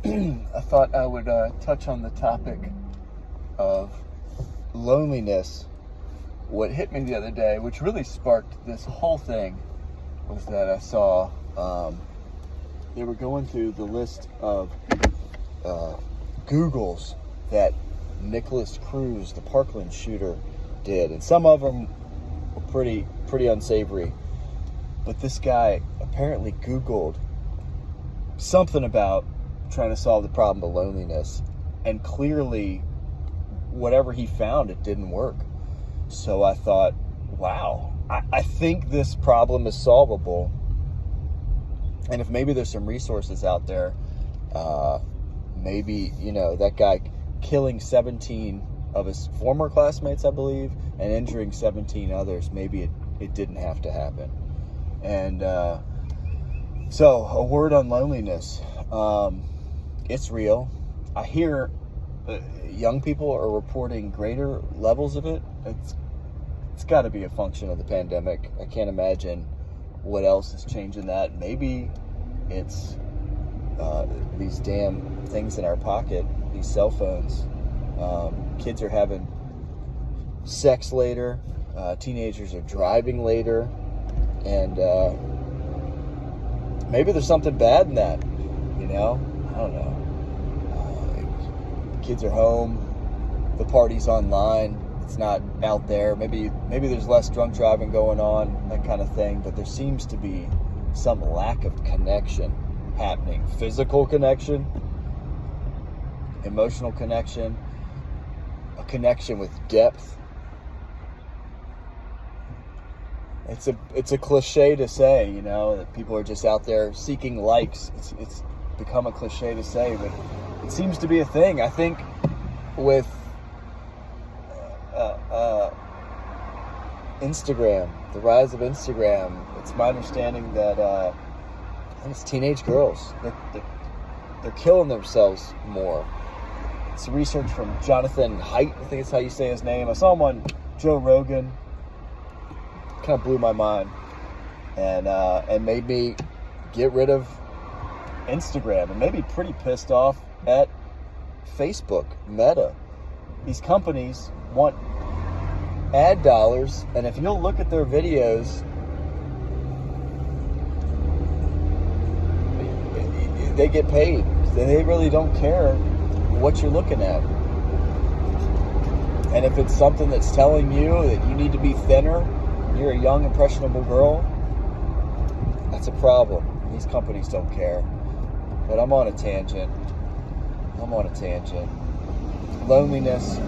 I thought I would touch on the topic of loneliness. What hit me the other day, which really sparked this whole thing, was that I saw they were going through the list of Googles that Nicholas Cruz, the Parkland shooter, did, and some of them were pretty unsavory. But this guy apparently Googled something about trying to solve the problem of loneliness, and clearly whatever he found, it didn't work. So I thought, wow, I think this problem is solvable. And if maybe there's some resources out there, maybe, that guy killing 17 of his former classmates, I believe, and injuring 17 others, maybe it didn't have to happen. And so a word on loneliness. It's real. I hear young people are reporting greater levels of it. It's got to be a function of the pandemic. I can't imagine what else is changing that. Maybe it's these damn things in our pocket, these cell phones. Kids are having sex later. Teenagers are driving later. And maybe there's something bad in that, I don't know. Kids are home, the party's online, it's not out there. Maybe there's less drunk driving going on, that kind of thing, but there seems to be some lack of connection happening. Physical connection, emotional connection, a connection with depth. It's a cliche to say, that people are just out there seeking likes. It's become a cliche to say, but it seems to be a thing. I think with Instagram, the rise of Instagram, it's my understanding that I think it's teenage girls. They're killing themselves more. It's research from Jonathan Haidt, I think it's how you say his name. I saw him on Joe Rogan. Kind of blew my mind, and made me get rid of Instagram, and made me pretty pissed off at Facebook, Meta. These companies want ad dollars, and if you'll look at their videos, they get paid. They really don't care what you're looking at. And if it's something that's telling you that you need to be thinner, you're a young, impressionable girl, that's a problem. These companies don't care. But I'm on a tangent. Loneliness.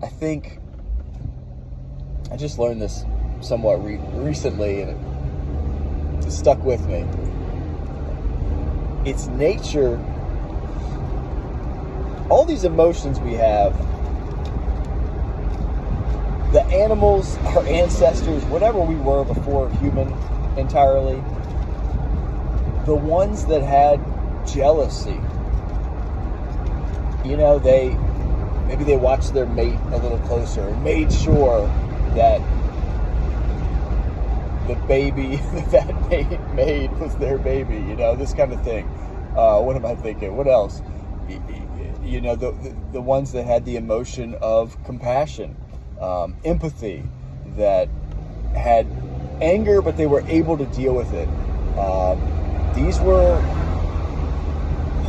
I think I just learned this somewhat recently, and it stuck with me. It's nature. All these emotions we have, the animals, our ancestors, whatever we were before human entirely, the ones that had jealousy, maybe they watched their mate a little closer and made sure that the baby that mate made was their baby, this kind of thing. What am I thinking? What else? The ones that had the emotion of compassion, empathy, that had anger, but they were able to deal with it. These were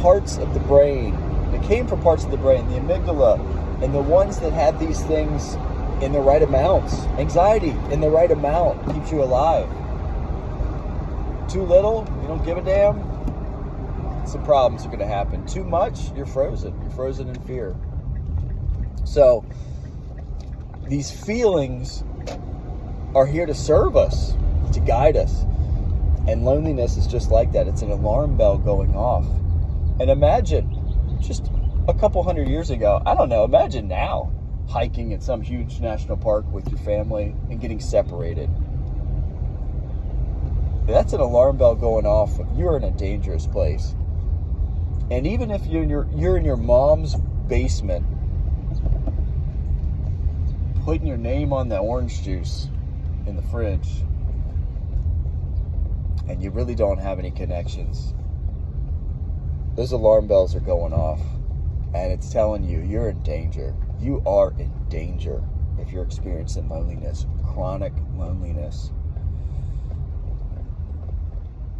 parts of the brain. They came from parts of the brain, the amygdala, and the ones that had these things in the right amounts. Anxiety in the right amount keeps you alive. Too little, you don't give a damn, some problems are going to happen. Too much, you're frozen. You're frozen in fear. So these feelings are here to serve us, to guide us. And loneliness is just like that. It's an alarm bell going off. And imagine, just a couple hundred years ago, I don't know, imagine now, hiking at some huge national park with your family and getting separated. That's an alarm bell going off. You're in a dangerous place. And even if you're in your mom's basement, putting your name on the orange juice in the fridge, and you really don't have any connections, those alarm bells are going off, and it's telling you you're in danger. You are in danger if you're experiencing loneliness, chronic loneliness.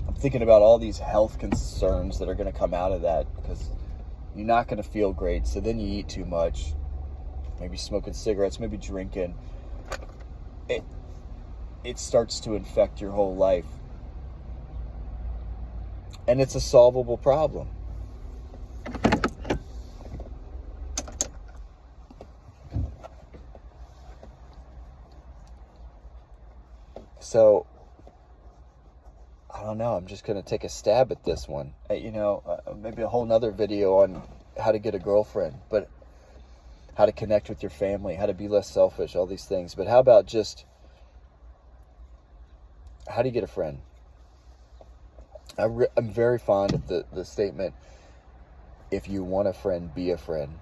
I'm thinking about all these health concerns that are going to come out of that, because you're not going to feel great. So then you eat too much, maybe smoking cigarettes, maybe drinking. It starts to infect your whole life. And it's a solvable problem. So, I don't know, I'm just going to take a stab at this one. Maybe a whole nother video on how to get a girlfriend, but how to connect with your family, how to be less selfish, all these things. But how about just, how do you get a friend? I'm very fond of the statement, if you want a friend, be a friend.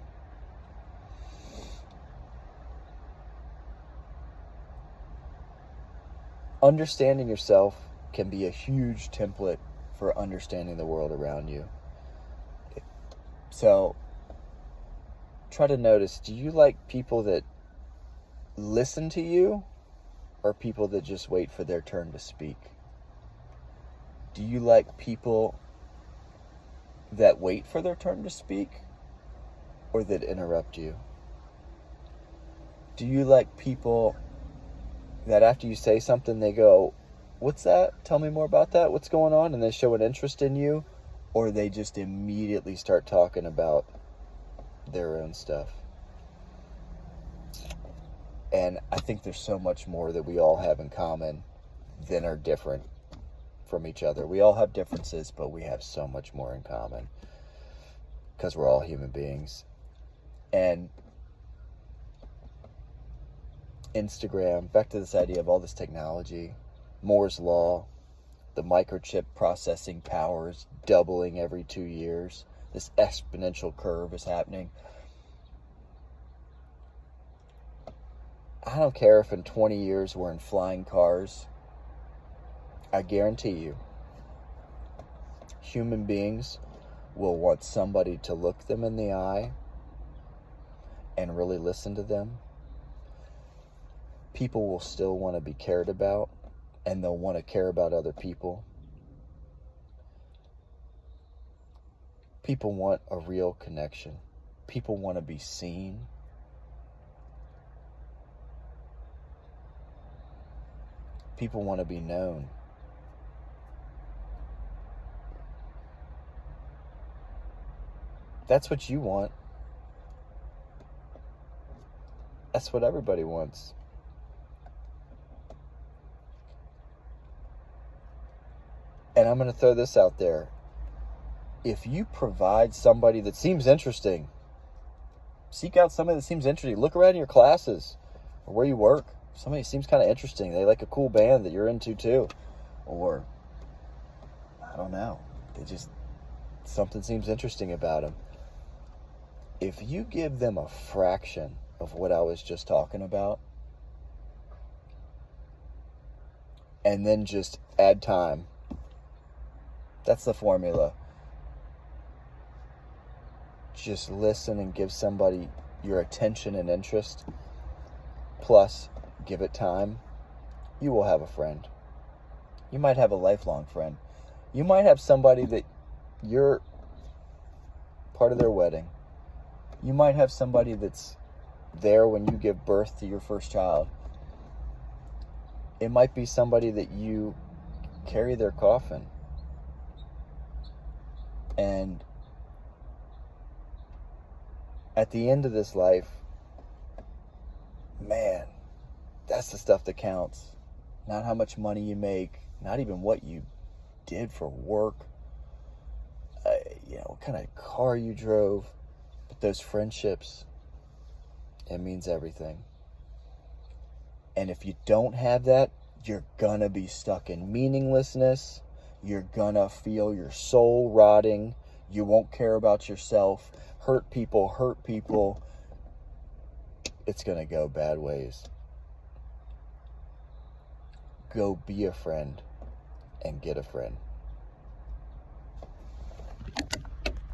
Understanding yourself can be a huge template for understanding the world around you. So, try to notice, do you like people that listen to you, or people that just wait for their turn to speak? Do you like people that wait for their turn to speak, or that interrupt you? Do you like people that after you say something, they go, "What's that? Tell me more about that. What's going on?" And they show an interest in you, or they just immediately start talking about their own stuff? And I think there's so much more that we all have in common than are different from each other. We all have differences, but we have so much more in common, because we're all human beings. And Instagram, back to this idea of all this technology, Moore's Law, the microchip processing powers doubling every 2 years. This exponential curve is happening. I don't care if in 20 years we're in flying cars. I guarantee you, human beings will want somebody to look them in the eye and really listen to them. People will still want to be cared about, and they'll want to care about other people. People want a real connection. People want to be seen. People want to be known. That's what you want. That's what everybody wants. And I'm going to throw this out there. If you provide somebody that seems interesting, seek out somebody that seems interesting. Look around your classes or where you work. Somebody seems kind of interesting. They like a cool band that you're into too. Or, I don't know, something seems interesting about them. If you give them a fraction of what I was just talking about, and then just add time, that's the formula. Just listen and give somebody your attention and interest, plus give it time. You will have a friend. You might have a lifelong friend. You might have somebody that you're part of their wedding. You might have somebody that's there when you give birth to your first child. It might be somebody that you carry their coffin. And at the end of this life, man, that's the stuff that counts. Not how much money you make, not even what you did for work, what kind of car you drove, but those friendships, it means everything. And if you don't have that, you're gonna be stuck in meaninglessness. You're gonna feel your soul rotting. You won't care about yourself. Hurt people. It's gonna go bad ways. Go be a friend and get a friend.